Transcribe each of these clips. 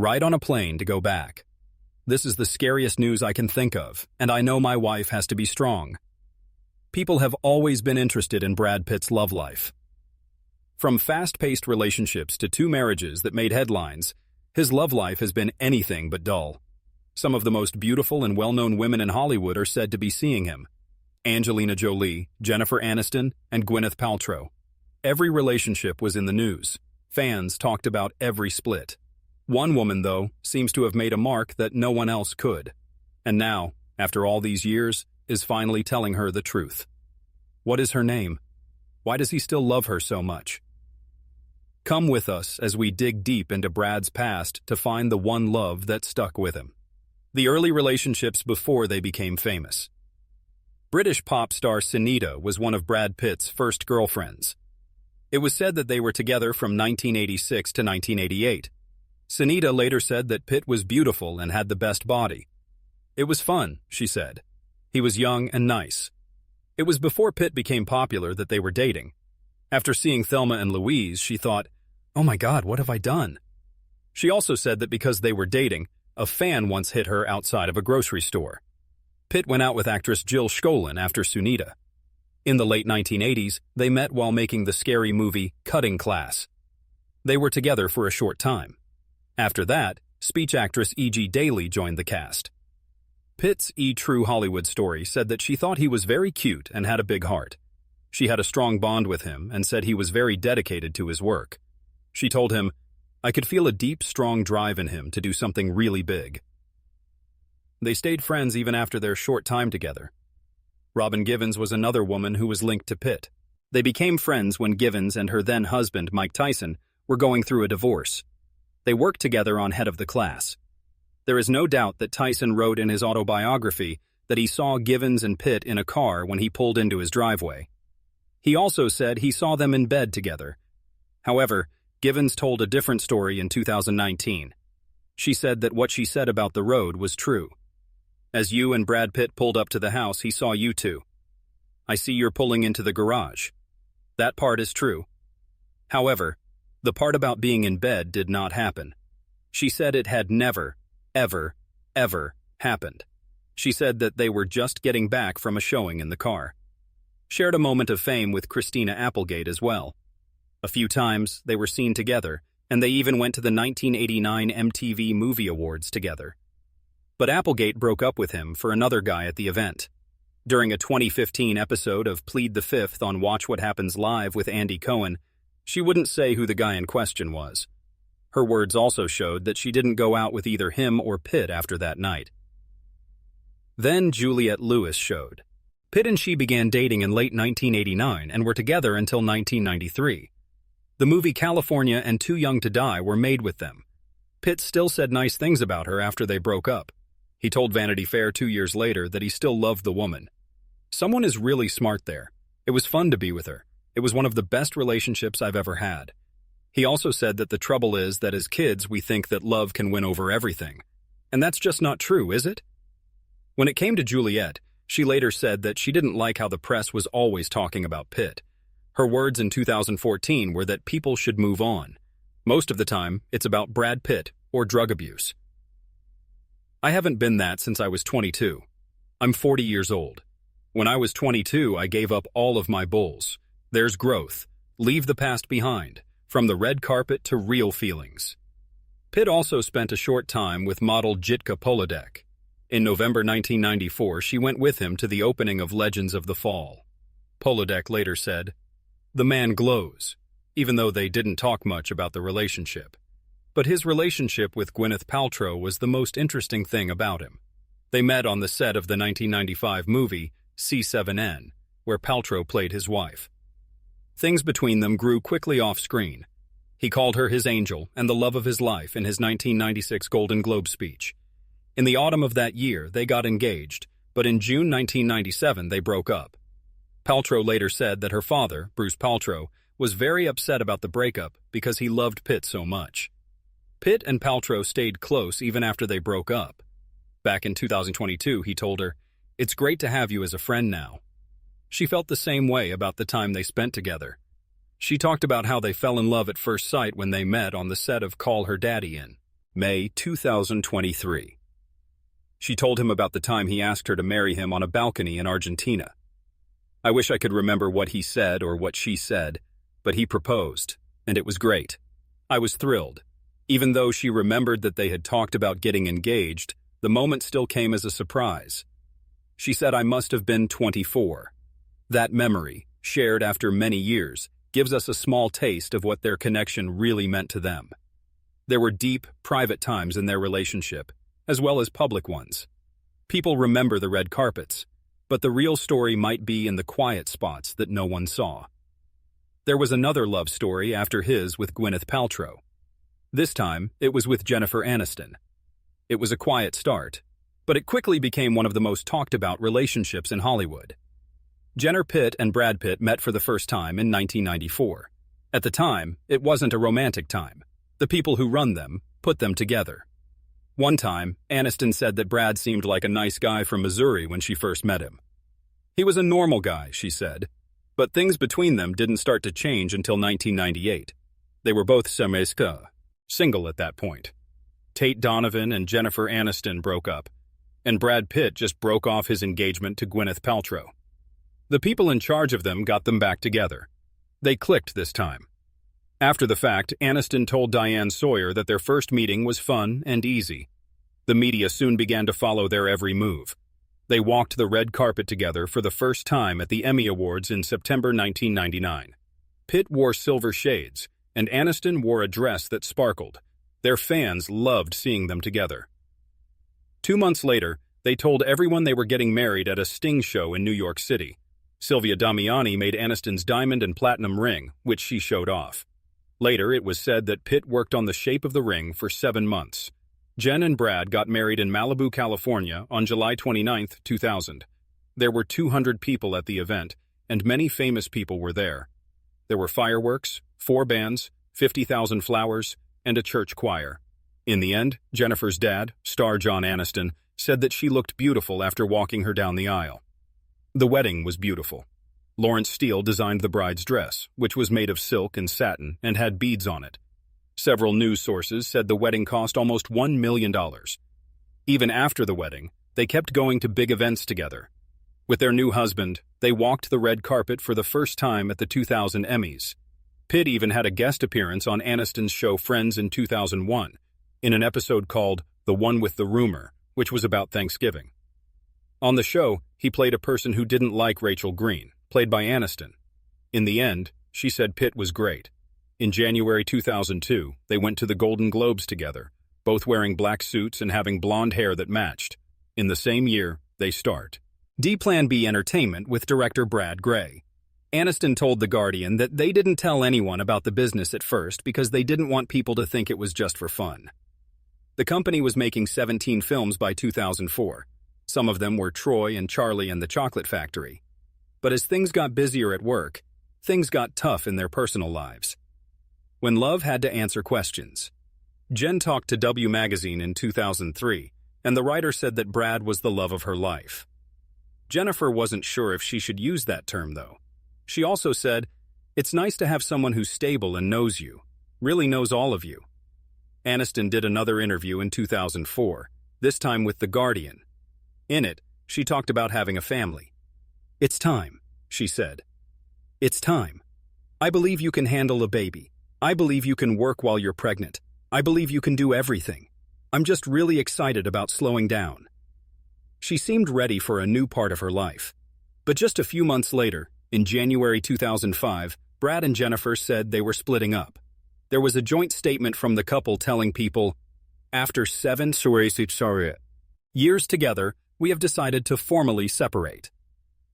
right on a plane to go back. This is the scariest news I can think of, and I know my wife has to be strong. People have always been interested in Brad Pitt's love life. From fast-paced relationships to 2 marriages that made headlines, his love life has been anything but dull. Some of the most beautiful and well-known women in Hollywood are said to be seeing him. Angelina Jolie, Jennifer Aniston, and Gwyneth Paltrow. Every relationship was in the news. Fans talked about every split. One woman, though, seems to have made a mark that no one else could. And now, after all these years, is finally telling her the truth. What is her name? Why does he still love her so much? Come with us as we dig deep into Brad's past to find the one love that stuck with him. The early relationships before they became famous. British pop star Sunita was one of Brad Pitt's first girlfriends. It was said that they were together from 1986 to 1988. Sunita later said that Pitt was beautiful and had the best body. It was fun, she said. He was young and nice. It was before Pitt became popular that they were dating. After seeing Thelma and Louise, she thought, "Oh my God, what have I done?" She also said that because they were dating, a fan once hit her outside of a grocery store. Pitt went out with actress Jill Skolin after Sunita. In the late 1980s, they met while making the scary movie Cutting Class. They were together for a short time. After that, speech actress E.G. Daily joined the cast. Pitt's True Hollywood Story said that she thought he was very cute and had a big heart. She had a strong bond with him and said he was very dedicated to his work. She told him, "I could feel a deep, strong drive in him to do something really big." They stayed friends even after their short time together. Robin Givens was another woman who was linked to Pitt. They became friends when Givens and her then-husband, Mike Tyson, were going through a divorce. They worked together on Head of the Class. There is no doubt that Tyson wrote in his autobiography that he saw Givens and Pitt in a car when he pulled into his driveway. He also said he saw them in bed together. However, Givens told a different story in 2019. She said that what she said about the road was true. "As you and Brad Pitt pulled up to the house, he saw you two. I see you're pulling into the garage. That part is true. However, the part about being in bed did not happen. She said it had never, ever, ever happened. She said that they were just getting back from a showing in the car. Shared a moment of fame with Christina Applegate as well. A few times, they were seen together, and they even went to the 1989 MTV Movie Awards together. But Applegate broke up with him for another guy at the event. During a 2015 episode of Plead the Fifth on Watch What Happens Live with Andy Cohen, she wouldn't say who the guy in question was. Her words also showed that she didn't go out with either him or Pitt after that night. Then Juliette Lewis showed. Pitt and she began dating in late 1989 and were together until 1993. The movie California and Too Young to Die were made with them. Pitt still said nice things about her after they broke up. He told Vanity Fair 2 years later that he still loved the woman. "Someone is really smart there. It was fun to be with her. It was one of the best relationships I've ever had." He also said that the trouble is that as kids we think that love can win over everything. And that's just not true, is it? When it came to Juliette, she later said that she didn't like how the press was always talking about Pitt. Her words in 2014 were that people should move on. Most of the time, it's about Brad Pitt or drug abuse. "I haven't been that since I was 22. I'm 40 years old. When I was 22, I gave up all of my bulls. There's growth. Leave the past behind. From the red carpet to real feelings." Pitt also spent a short time with model Jitka Polodek. In November 1994, she went with him to the opening of Legends of the Fall. Polodek later said, "The man glows," even though they didn't talk much about the relationship. But his relationship with Gwyneth Paltrow was the most interesting thing about him. They met on the set of the 1995 movie C7N, where Paltrow played his wife. Things between them grew quickly off-screen. He called her his angel and the love of his life in his 1996 Golden Globe speech. In the autumn of that year, they got engaged, but in June 1997 they broke up. Paltrow later said that her father, Bruce Paltrow, was very upset about the breakup because he loved Pitt so much. Pitt and Paltrow stayed close even after they broke up. Back in 2022, he told her, "It's great to have you as a friend now." She felt the same way about the time they spent together. She talked about how they fell in love at first sight when they met on the set of Call Her Daddy In. May 2023. She told him about the time he asked her to marry him on a balcony in Argentina. I wish I could remember what he said or what she said, but he proposed, and it was great. I was thrilled. Even though she remembered that they had talked about getting engaged, the moment still came as a surprise. She said I must have been 24. That memory, shared after many years, gives us a small taste of what their connection really meant to them. There were deep, private times in their relationship, as well as public ones. People remember the red carpets, but the real story might be in the quiet spots that no one saw. There was another love story after his with Gwyneth Paltrow. This time, it was with Jennifer Aniston. It was a quiet start, but it quickly became one of the most talked-about relationships in Hollywood. Pitt and Brad Pitt met for the first time in 1994. At the time, it wasn't a romantic time. The people who run them put them together. One time, Aniston said that Brad seemed like a nice guy from Missouri when she first met him. He was a normal guy, she said, but things between them didn't start to change until 1998. They were both single at that point. Tate Donovan and Jennifer Aniston broke up, and Brad Pitt just broke off his engagement to Gwyneth Paltrow. The people in charge of them got them back together. They clicked this time. After the fact, Aniston told Diane Sawyer that their first meeting was fun and easy. The media soon began to follow their every move. They walked the red carpet together for the first time at the Emmy Awards in September 1999. Pitt wore silver shades, and Aniston wore a dress that sparkled. Their fans loved seeing them together. 2 months later, they told everyone they were getting married at a Sting show in New York City. Sylvia Damiani made Aniston's diamond and platinum ring, which she showed off. Later, it was said that Pitt worked on the shape of the ring for 7 months. Jen and Brad got married in Malibu, California on July 29, 2000. There were 200 people at the event, and many famous people were there. There were fireworks, 4 bands, 50,000 flowers, and a church choir. In the end, Jennifer's dad, star John Aniston, said that she looked beautiful after walking her down the aisle. The wedding was beautiful. Lawrence Steele designed the bride's dress, which was made of silk and satin and had beads on it. Several news sources said the wedding cost almost $1 million. Even after the wedding, they kept going to big events together. With their new husband, they walked the red carpet for the first time at the 2000 Emmys. Pitt even had a guest appearance on Aniston's show Friends in 2001, in an episode called The One with the Rumor, which was about Thanksgiving. On the show, he played a person who didn't like Rachel Green, played by Aniston. In the end, she said Pitt was great. In January 2002, they went to the Golden Globes together, both wearing black suits and having blonde hair that matched. In the same year, they start D-Plan B Entertainment with director Brad Gray. Aniston told The Guardian that they didn't tell anyone about the business at first because they didn't want people to think it was just for fun. The company was making 17 films by 2004. Some of them were Troy and Charlie and the Chocolate Factory. But as things got busier at work, things got tough in their personal lives. When love had to answer questions. Jen talked to W Magazine in 2003, and the writer said that Brad was the love of her life. Jennifer wasn't sure if she should use that term, though. She also said, "It's nice to have someone who's stable and knows you, really knows all of you." Aniston did another interview in 2004, this time with The Guardian. In it, she talked about having a family. "It's time," she said. "It's time. I believe you can handle a baby. I believe you can work while you're pregnant. I believe you can do everything. I'm just really excited about slowing down." She seemed ready for a new part of her life. But just a few months later, in January 2005, Brad and Jennifer said they were splitting up. There was a joint statement from the couple telling people, "After 7 years together, we have decided to formally separate."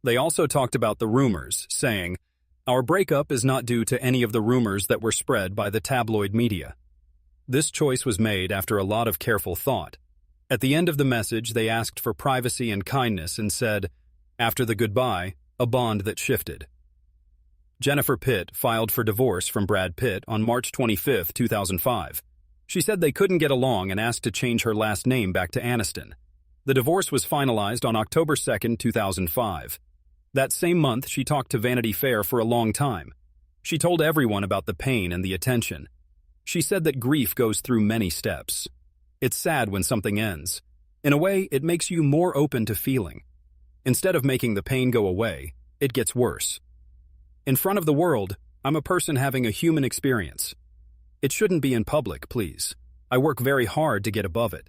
They also talked about the rumors, saying, "Our breakup is not due to any of the rumors that were spread by the tabloid media." This choice was made after a lot of careful thought. At the end of the message, they asked for privacy and kindness and said, "After the goodbye, a bond that shifted." Jennifer Pitt filed for divorce from Brad Pitt on March 25, 2005. She said they couldn't get along and asked to change her last name back to Aniston. The divorce was finalized on October 2, 2005. That same month, she talked to Vanity Fair for a long time. She told everyone about the pain and the attention. She said that grief goes through many steps. It's sad when something ends. In a way, it makes you more open to feeling. Instead of making the pain go away, it gets worse. In front of the world, I'm a person having a human experience. It shouldn't be in public, please. I work very hard to get above it.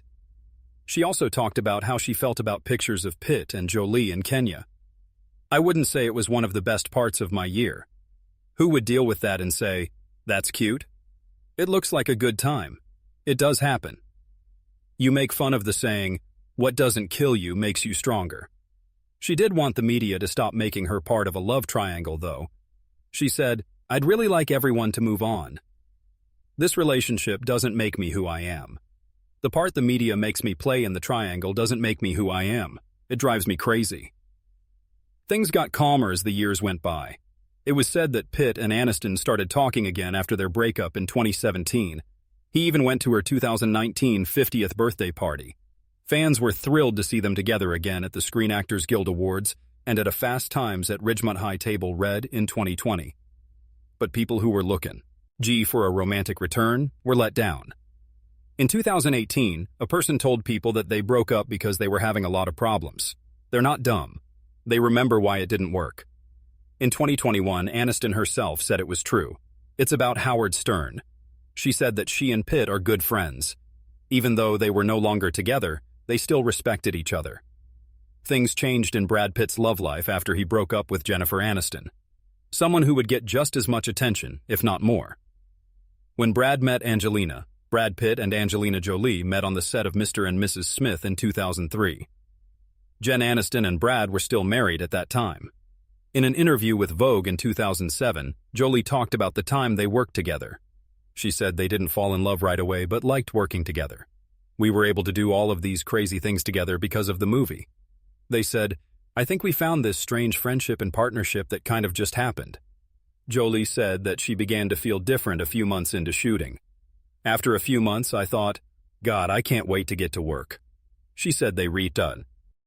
She also talked about how she felt about pictures of Pitt and Jolie in Kenya. I wouldn't say it was one of the best parts of my year. Who would deal with that and say, "That's cute"? It looks like a good time. It does happen. You make fun of the saying, "What doesn't kill you makes you stronger." She did want the media to stop making her part of a love triangle, though. She said, "I'd really like everyone to move on. This relationship doesn't make me who I am. The part the media makes me play in the triangle doesn't make me who I am. It drives me crazy." Things got calmer as the years went by. It was said that Pitt and Aniston started talking again after their breakup in 2017. He even went to her 2019 50th birthday party. Fans were thrilled to see them together again at the Screen Actors Guild Awards and at a Fast Times at Ridgemont High table read in 2020. But people who were looking, for a romantic return, were let down. In 2018, a person told people that they broke up because they were having a lot of problems. They're not dumb. They remember why it didn't work. In 2021, Aniston herself said it was true. It's about Howard Stern. She said that she and Pitt are good friends. Even though they were no longer together, they still respected each other. Things changed in Brad Pitt's love life after he broke up with Jennifer Aniston, someone who would get just as much attention, if not more. When Brad met Angelina, Brad Pitt and Angelina Jolie met on the set of Mr. and Mrs. Smith in 2003. Jen Aniston and Brad were still married at that time. In an interview with Vogue in 2007, Jolie talked about the time they worked together. She said they didn't fall in love right away but liked working together. "We were able to do all of these crazy things together because of the movie." They said, "I think we found this strange friendship and partnership that kind of just happened." Jolie said that she began to feel different a few months into shooting. "After a few months, I thought, God, I can't wait to get to work." She said they redone.